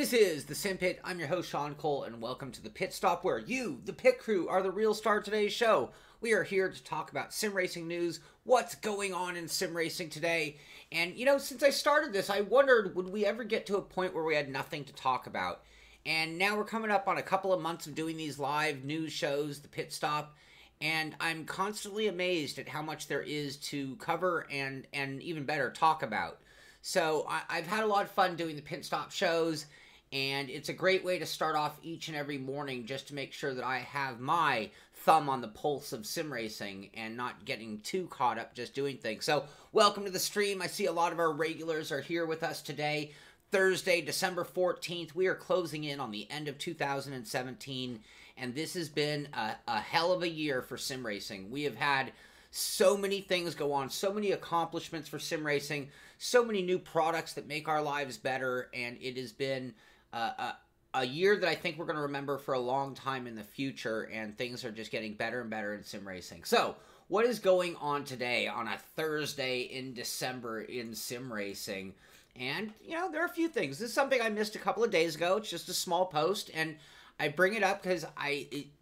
This is the Simpit. I'm your host, Sean Cole, and welcome to the Pit Stop, where you, the pit crew, are the real star of today's show. We are here to talk about sim racing news, what's going on in sim racing today. And, you know, since I started this, I wondered, would we ever get to a point where we had nothing to talk about? And now we're coming up on a couple of months of doing these live news shows, the Pit Stop, and I'm constantly amazed at how much there is to cover and even better, talk about. So I've had a lot of fun doing the Pit Stop shows, and it's a great way to start off each and every morning just to make sure that I have my thumb on the pulse of sim racing and not getting too caught up just doing things. So welcome to the stream. I see a lot of our regulars are here with us today. Thursday, December 14th, we are closing in on the end of 2017, and this has been a hell of a year for sim racing. We have had so many things go on, so many accomplishments for sim racing, so many new products that make our lives better, and it has been a year that I think we're going to remember for a long time in the future, and things are just getting better and better in sim racing. So, what is going on today on a Thursday in December in sim racing? And, you know, there are a few things. This is something I missed a couple of days ago. It's just a small post, and I bring it up because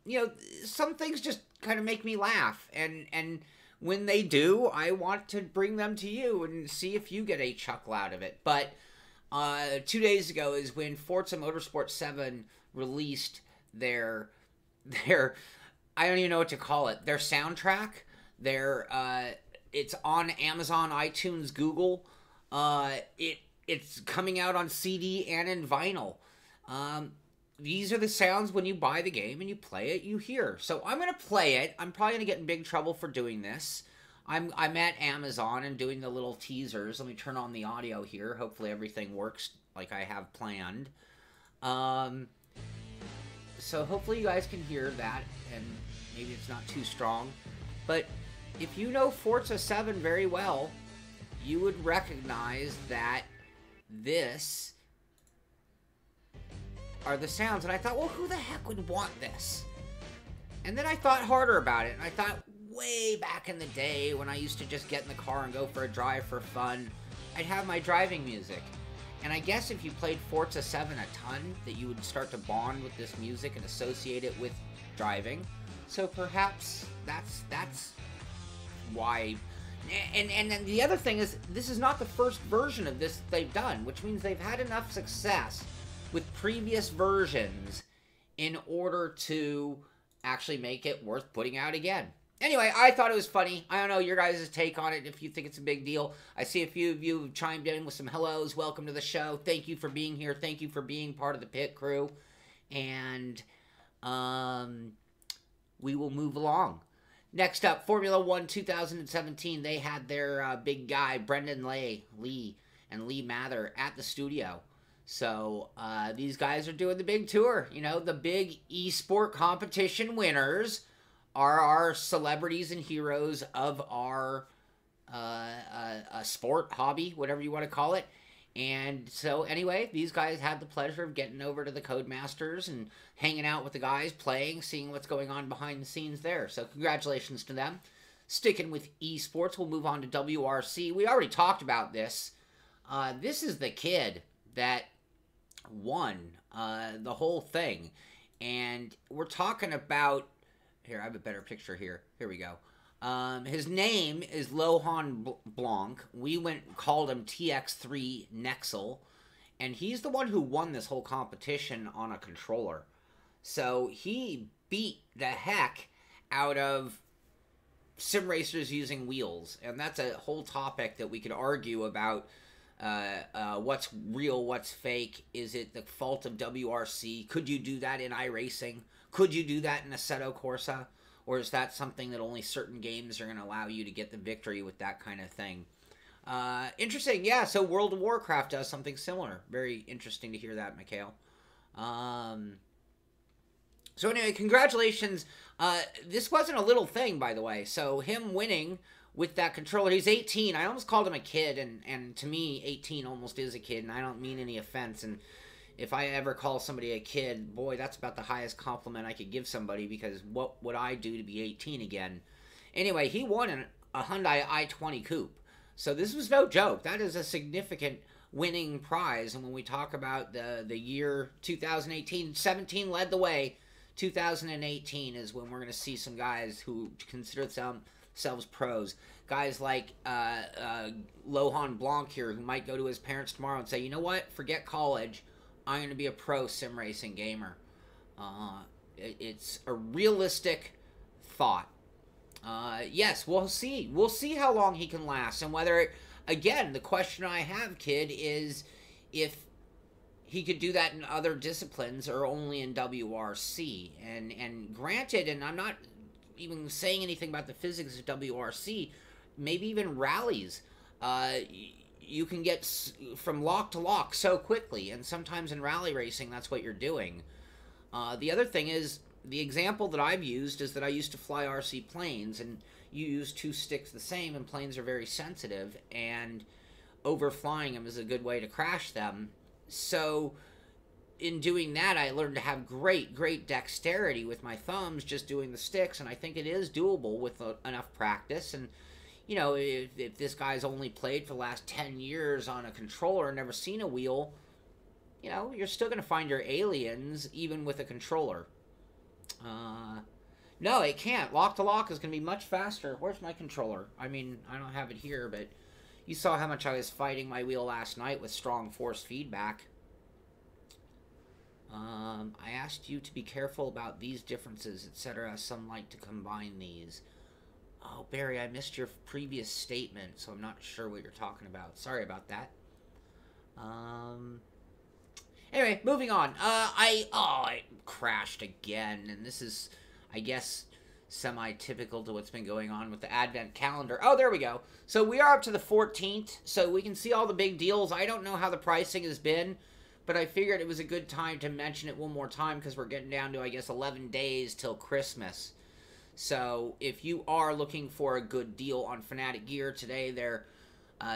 you know, some things just kind of make me laugh, and when they do, I want to bring them to you and see if you get a chuckle out of it. But 2 days ago is when Forza Motorsport 7 released their I don't even know what to call it, their soundtrack. It's on Amazon, iTunes, Google. It's coming out on CD and in vinyl. These are the sounds when you buy the game and you play it, you hear. So I'm going to play it. I'm probably going to get in big trouble for doing this. I'm at Amazon and doing the little teasers. Let me turn on the audio here. Hopefully everything works like I have planned. So hopefully you guys can hear that, and maybe it's not too strong. But if you know Forza 7 very well, you would recognize that this are the sounds. And I thought, well, who the heck would want this? And then I thought harder about it, and I thought, way back in the day when I used to just get in the car and go for a drive for fun, I'd have my driving music. And I guess if you played Forza 7 a ton, that you would start to bond with this music and associate it with driving. So perhaps that's why. And then the other thing is, this is not the first version of this they've done, which means they've had enough success with previous versions in order to actually make it worth putting out again. Anyway, I thought it was funny. I don't know your guys' take on it, if you think it's a big deal. I see a few of you have chimed in with some hellos. Welcome to the show. Thank you for being here. Thank you for being part of the pit crew. And we will move along. Next up, Formula 1 2017. They had their big guy, Brendan Lee and Lee Mather at the studio. So these guys are doing the big tour. You know, the big esport competition winners are our celebrities and heroes of our sport, hobby, whatever you want to call it. And so anyway, these guys had the pleasure of getting over to the Codemasters and hanging out with the guys, playing, seeing what's going on behind the scenes there. So congratulations to them. Sticking with esports, we'll move on to WRC. We already talked about this. This is the kid that won the whole thing. And we're talking about... Here, I have a better picture here. Here we go. His name is Lohan Blanc. We called him TX3 Nexel. And he's the one who won this whole competition on a controller. So he beat the heck out of sim racers using wheels. And that's a whole topic that we could argue about. What's real, what's fake? Is it the fault of WRC? Could you do that in iRacing? Could you do that in Assetto Corsa? Or is that something that only certain games are going to allow you to get the victory with that kind of thing? Interesting. Yeah, so World of Warcraft does something similar. Very interesting to hear that, Mikhail. So anyway, congratulations. This wasn't a little thing, by the way. So him winning with that controller, he's 18. I almost called him a kid, and to me, 18 almost is a kid, and I don't mean any offense. And if I ever call somebody a kid, boy, that's about the highest compliment I could give somebody, because what would I do to be 18 again? Anyway, he won a Hyundai i20 Coupe. So this was no joke. That is a significant winning prize. And when we talk about the year 2018, 17 led the way. 2018 is when we're going to see some guys who consider themselves pros. Guys like Lohan Blanc here, who might go to his parents tomorrow and say, you know what, forget college, I'm going to be a pro sim racing gamer. It's a realistic thought. Yes, we'll see. We'll see how long he can last, and whether, again, the question I have, kid, is if he could do that in other disciplines or only in WRC. And granted, and I'm not even saying anything about the physics of WRC, maybe even rallies, you can get from lock to lock so quickly, and sometimes in rally racing, that's what you're doing. The other thing is, the example that I've used is that I used to fly RC planes, and you use two sticks the same, and planes are very sensitive, and overflying them is a good way to crash them. So in doing that, I learned to have great dexterity with my thumbs, just doing the sticks, and I think it is doable with enough practice. And, you know, if this guy's only played for the last 10 years on a controller and never seen a wheel, you know, you're still going to find your aliens, even with a controller. No, it can't. Lock to lock is going to be much faster. Where's my controller? I mean, I don't have it here, but you saw how much I was fighting my wheel last night with strong force feedback. I asked you to be careful about these differences, etc. Some like to combine these. Oh, Barry, I missed your previous statement, so I'm not sure what you're talking about. Sorry about that. Anyway, moving on. I crashed again, and this is, I guess, semi-typical to what's been going on with the Advent calendar. Oh, there we go. So we are up to the 14th, so we can see all the big deals. I don't know how the pricing has been, but I figured it was a good time to mention it one more time because we're getting down to, I guess, 11 days till Christmas. So if you are looking for a good deal on Fanatic gear today, they're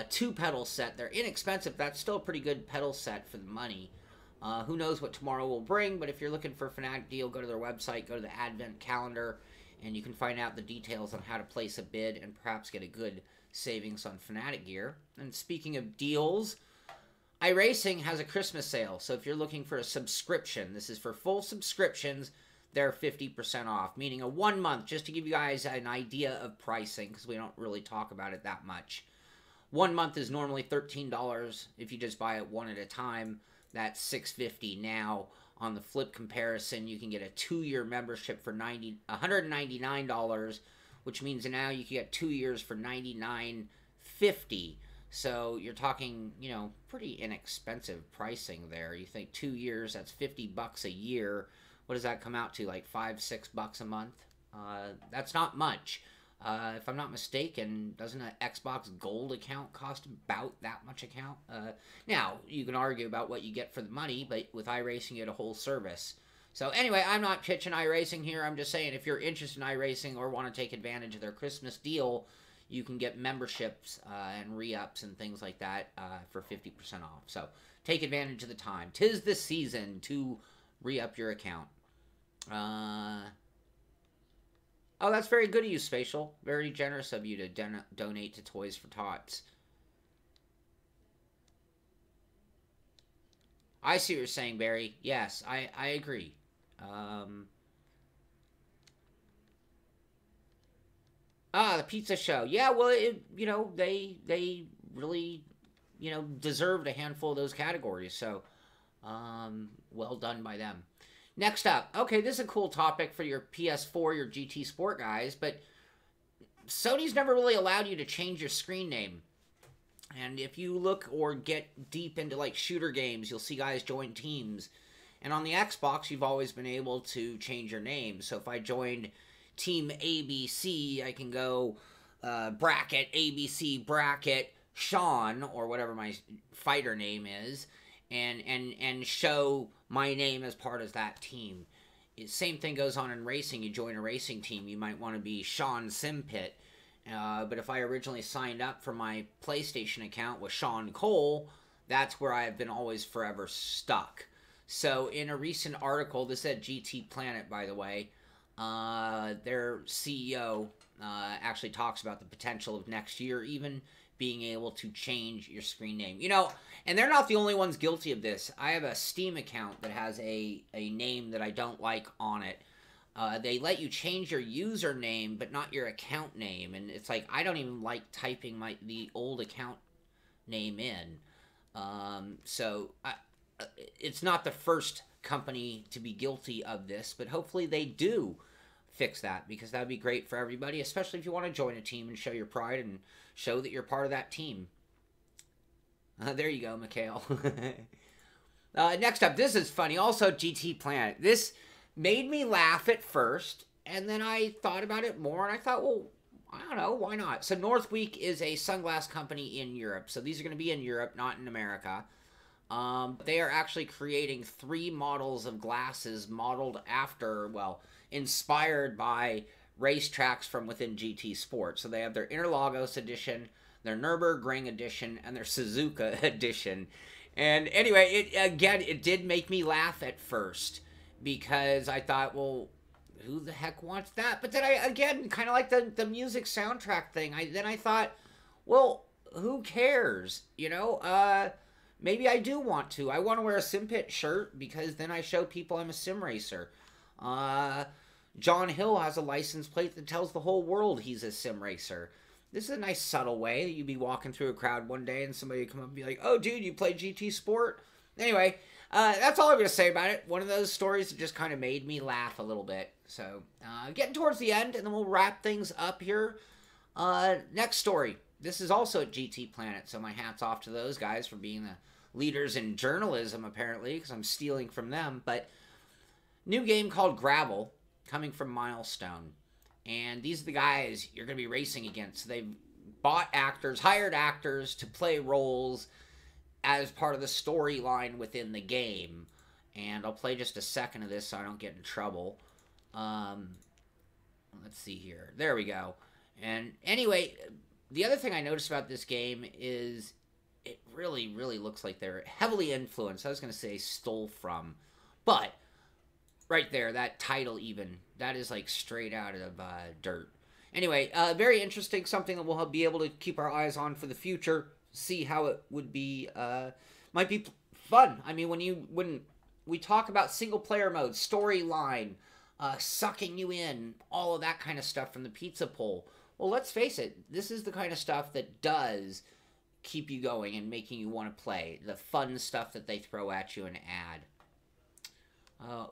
two pedal set. They're inexpensive. That's still a pretty good pedal set for the money. Who knows what tomorrow will bring, but if you're looking for a Fanatic deal, go to their website, go to the Advent calendar, and you can find out the details on how to place a bid and perhaps get a good savings on Fanatic gear. And speaking of deals, iRacing has a Christmas sale, so if you're looking for a subscription, this is for full subscriptions, they're 50% off, meaning a 1 month, just to give you guys an idea of pricing, because we don't really talk about it that much. 1 month is normally $13 if you just buy it one at a time. That's $6.50 now. On the flip comparison, you can get a 2-year membership for $199, which means now you can get 2 years for $99.50. So you're talking, you know, pretty inexpensive pricing there. You think 2 years, that's $50 a year. What does that come out to? Like $5-6 a month? That's not much. If I'm not mistaken, doesn't an Xbox Gold account cost about that much account? Now, you can argue about what you get for the money, but with iRacing, you get a whole service. So anyway, I'm not pitching iRacing here. I'm just saying if you're interested in iRacing or want to take advantage of their Christmas deal, you can get memberships and re-ups and things like that for 50% off. So take advantage of the time. 'Tis the season to re-up your account. Oh, that's very good of you, Spatial. Very generous of you to donate to Toys for Tots. I see what you're saying, Barry. Yes, I agree. The pizza show. Yeah, well, you know, they really, you know, deserved a handful of those categories. So, well done by them. Next up, okay, this is a cool topic for your PS4, your GT Sport guys, but Sony's never really allowed you to change your screen name. And if you look or get deep into, like, shooter games, you'll see guys join teams. And on the Xbox, you've always been able to change your name. So if I joined Team ABC, I can go bracket ABC bracket Sean, or whatever my fighter name is, and show my name as part of that team. Same thing goes on in racing. You join a racing team, you might want to be Sean Simpit. But if I originally signed up for my PlayStation account with Sean Cole, that's where I've been always forever stuck. So in a recent article, this is at GT Planet, by the way, their CEO actually talks about the potential of next year even being able to change your screen name. You know, and they're not the only ones guilty of this. I have a Steam account that has a name that I don't like on it. They let you change your username, but not your account name. And it's like, I don't even like typing the old account name in. It's not the first company to be guilty of this, but hopefully they do fix that, because that would be great for everybody, especially if you want to join a team and show your pride and show that you're part of that team. There you go, Mikhail. Next up, this is funny. Also, GT Planet. This made me laugh at first, and then I thought about it more, and I thought, well, I don't know, why not? So Northweek is a sunglass company in Europe. So these are going to be in Europe, not in America. They are actually creating 3 models of glasses modeled after, well, inspired by racetracks from within GT Sport. So they have their Interlagos edition, their Nürburgring edition, and their Suzuka edition. And anyway, it did make me laugh at first, because I thought, well, who the heck wants that? But then again, kind of like the music soundtrack thing, then I thought, well, who cares? You know, maybe I do want to. I want to wear a Simpit shirt, because then I show people I'm a sim racer. John Hill has a license plate that tells the whole world he's a sim racer. This is a nice subtle way that you'd be walking through a crowd one day and somebody would come up and be like, oh, dude, you play GT Sport? Anyway, that's all I'm going to say about it. One of those stories that just kind of made me laugh a little bit. So, getting towards the end, and then we'll wrap things up here. Next story. This is also at GT Planet, so my hat's off to those guys for being the leaders in journalism, apparently, because I'm stealing from them. But new game called Gravel, coming from Milestone. And these are the guys you're going to be racing against. They've bought actors, hired actors to play roles as part of the storyline within the game. And I'll play just a second of this so I don't get in trouble. Let's see here. There we go. And anyway, the other thing I noticed about this game is it really, really looks like they're heavily influenced. I was going to say stole from. But right there, that title even, that is like straight out of dirt. Anyway, very interesting, something that we'll be able to keep our eyes on for the future, see how it would be, might be fun. I mean, when we talk about single-player mode, storyline, sucking you in, all of that kind of stuff from the pizza pole, well, let's face it, this is the kind of stuff that does keep you going and making you want to play, the fun stuff that they throw at you and add.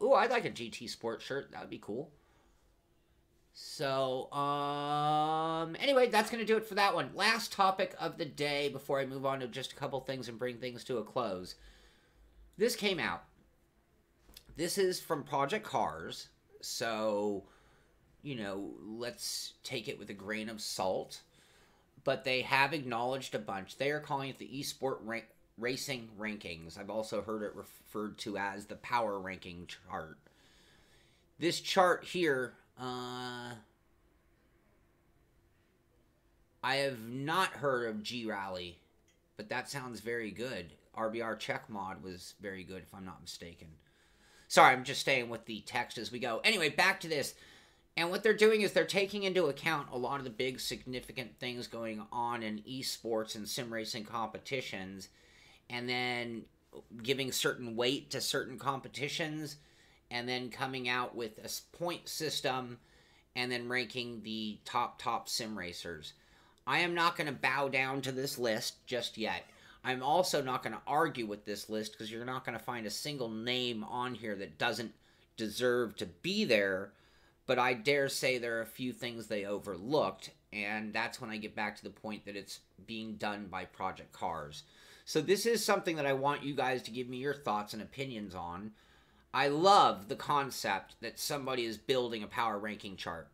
Ooh, I'd like a GT Sport shirt. That would be cool. So, anyway, that's going to do it for that one. Last topic of the day before I move on to just a couple things and bring things to a close. This came out. This is from Project Cars. So, you know, let's take it with a grain of salt. But they have acknowledged a bunch. They are calling it the eSport Racing Rankings. I've also heard it referred to as the Power Ranking Chart. This chart here, I have not heard of G-Rally, but that sounds very good. RBR Check Mod was very good, if I'm not mistaken. Sorry, I'm just staying with the text as we go. Anyway, back to this. And what they're doing is they're taking into account a lot of the big significant things going on in esports and sim racing competitions, and then giving certain weight to certain competitions, and then coming out with a point system, and then ranking the top sim racers. I am not going to bow down to this list just yet. I'm also not going to argue with this list, because you're not going to find a single name on here that doesn't deserve to be there, but I dare say there are a few things they overlooked, and that's when I get back to the point that it's being done by Project Cars. So this is something that I want you guys to give me your thoughts and opinions on. I love the concept that somebody is building a power ranking chart.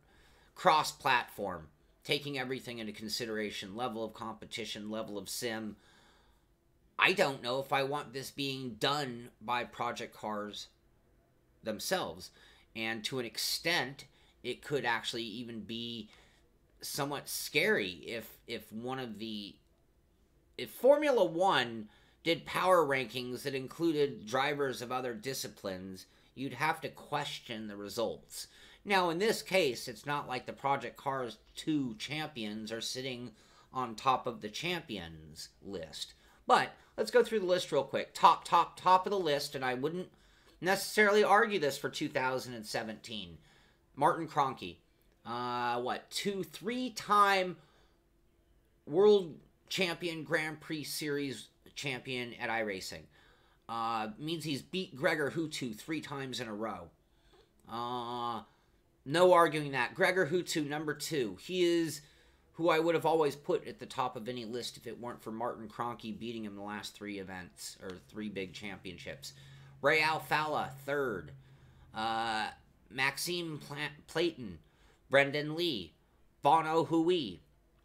Cross-platform, taking everything into consideration, level of competition, level of sim. I don't know if I want this being done by Project Cars themselves. And to an extent, it could actually even be somewhat scary if Formula One did power rankings that included drivers of other disciplines, you'd have to question the results. Now, in this case, it's not like the Project Cars 2 champions are sitting on top of the champions list. But let's go through the list real quick. Top of the list, and I wouldn't necessarily argue this for 2017. Martin Kroenke. 3-time world champion, Grand Prix Series champion at iRacing. Means he's beat Gregor Hutu 3 times in a row. No arguing that. Gregor Hutu, number 2. He is who I would have always put at the top of any list if it weren't for Martin Kroenke beating him the last 3 events, or 3 big championships. Ray Alfala, 3rd. Maxime Platon, Brendan Lee, Bono Hui.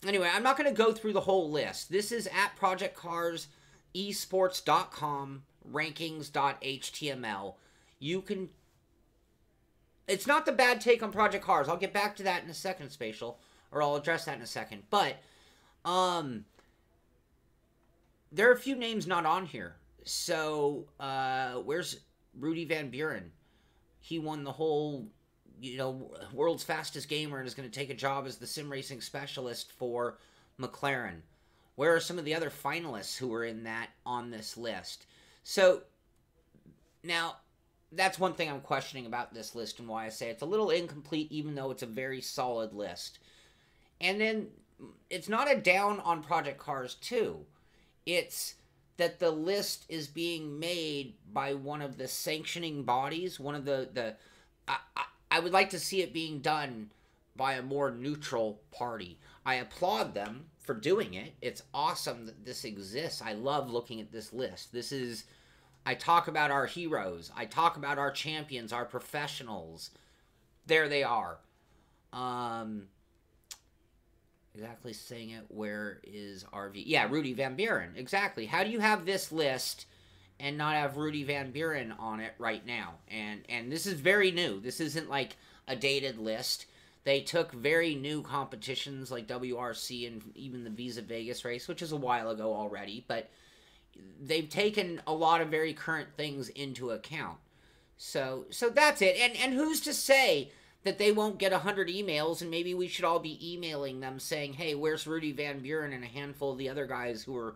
Anyway, I'm not going to go through the whole list. This is at projectcarsesports.com, rankings.html. You can... It's not the bad take on Project Cars. I'll get back to that in a second, Spatial. Or I'll address that in a second. But, there are a few names not on here. So, where's Rudy Van Buren? He won the whole, world's fastest gamer and is going to take a job as the sim racing specialist for McLaren. Where are some of the other finalists who are in that on this list? So, now, that's one thing I'm questioning about this list and why I say it's a little incomplete, even though it's a very solid list. And then, it's not a down on Project Cars 2. It's that the list is being made by one of the sanctioning bodies, one of I would like to see it being done by a more neutral party. I applaud them for doing it. It's awesome that this exists. I love looking at this list. I talk about our heroes. I talk about our champions, our professionals. There they are. Exactly saying it. Where is RV? Yeah, Rudy Van Buren. Exactly. How do you have this list and not have Rudy Van Buren on it right now? And this is very new. This isn't like a dated list. They took very new competitions like WRC and even the Visa Vegas race, which is a while ago already, but they've taken a lot of very current things into account. So that's it. And who's to say that they won't get 100 emails, and maybe we should all be emailing them saying, hey, where's Rudy Van Buren and a handful of the other guys who are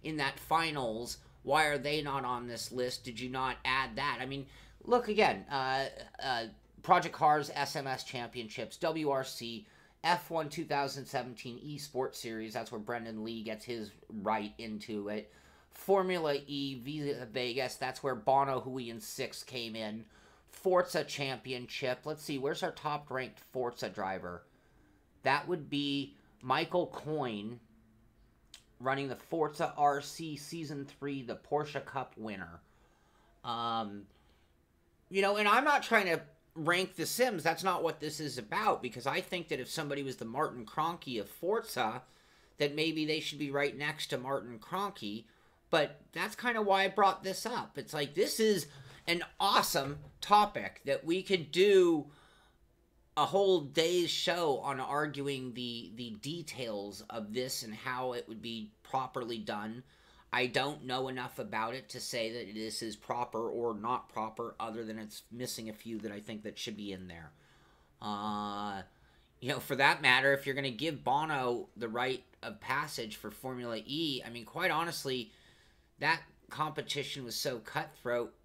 in that finals? Why are they not on this list? Did you not add that? I mean, look again, Project Cars SMS Championships, WRC, F1 2017 Esports Series, that's where Brendan Lee gets his right into it. Formula E, Visa Vegas, that's where Bono Hui in 6th came in. Forza Championship. Let's see, where's our top-ranked Forza driver? That would be Michael Coyne, running the Forza RC Season 3, the Porsche Cup winner. And I'm not trying to rank the Sims. That's not what this is about, because I think that if somebody was the Martin Kroenke of Forza, that maybe they should be right next to Martin Kroenke. But that's kind of why I brought this up. It's like, this is an awesome topic that we could do a whole day's show on arguing the details of this and how it would be properly done. I don't know enough about it to say that this is proper or not proper, other than it's missing a few that I think that should be in there. For that matter, if you're going to give Bono the right of passage for Formula E, I mean, quite honestly, that competition was so cutthroat.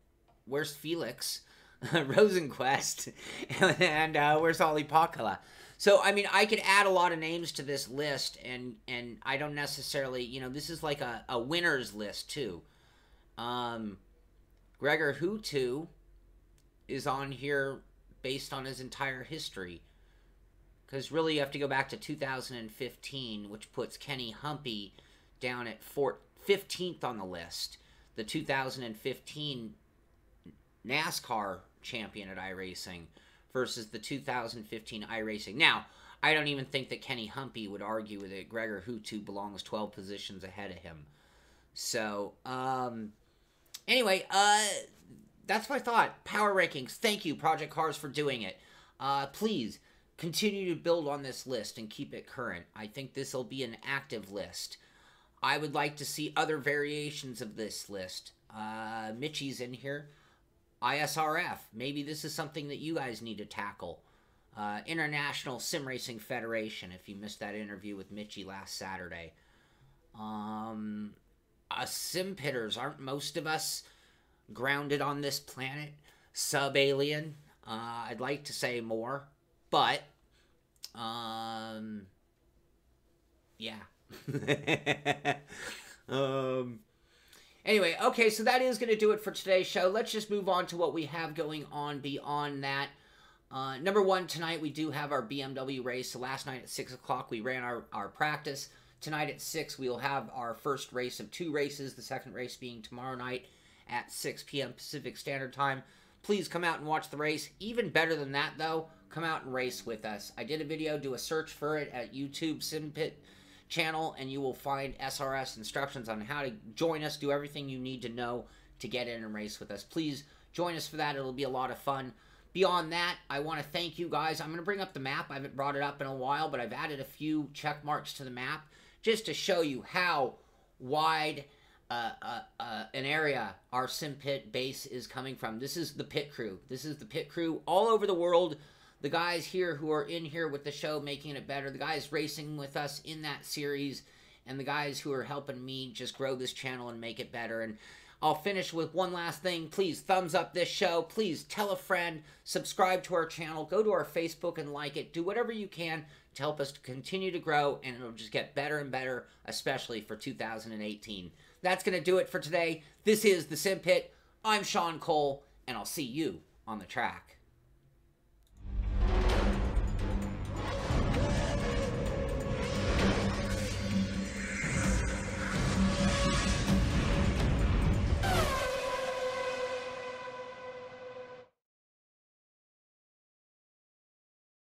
Where's Felix Rosenquist? And where's Ollie Pakala? So, I mean, I could add a lot of names to this list, and I don't necessarily, this is like a winner's list, too. Gregor Hutu is on here based on his entire history. Because really you have to go back to 2015, which puts Kenny Humpy down at 15th on the list. The 2015 NASCAR champion at iRacing versus the 2015 iRacing. Now, I don't even think that Kenny Humpy would argue with it. Gregor Hutu belongs 12 positions ahead of him. So, anyway, that's my thought. Power rankings. Thank you, Project Cars, for doing it. Please continue to build on this list and keep it current. I think this will be an active list. I would like to see other variations of this list. Mitchie's in here. ISRF. Maybe this is something that you guys need to tackle. International Sim Racing Federation, if you missed that interview with Mitchie last Saturday. Simpitters, aren't most of us grounded on this planet? Sub-alien? I'd like to say more, but, yeah. Anyway, okay, so that is going to do it for today's show. Let's just move on to what we have going on beyond that. Number one, tonight we do have our BMW race. So last night at 6 o'clock we ran our practice. Tonight at 6 we'll have our first race of 2 races. The second race being tomorrow night at 6 p.m. Pacific Standard Time. Please come out and watch the race. Even better than that, though, come out and race with us. I did a video, do a search for it at YouTube Simpit channel, and you will find SRS instructions on how to join us, do everything you need to know to get in and race with us. Please join us for that. It'll be a lot of fun. Beyond that, I want to thank you guys. I'm going to bring up the map. I haven't brought it up in a while, but I've added a few check marks to the map just to show you how wide an area our Simpit base is coming from. This is the pit crew. This is the pit crew all over the world. The guys here who are in here with the show, making it better. The guys racing with us in that series. And the guys who are helping me just grow this channel and make it better. And I'll finish with one last thing. Please thumbs up this show. Please tell a friend. Subscribe to our channel. Go to our Facebook and like it. Do whatever you can to help us to continue to grow. And it'll just get better and better, especially for 2018. That's going to do it for today. This is the Simpit. I'm Sean Cole. And I'll see you on the track.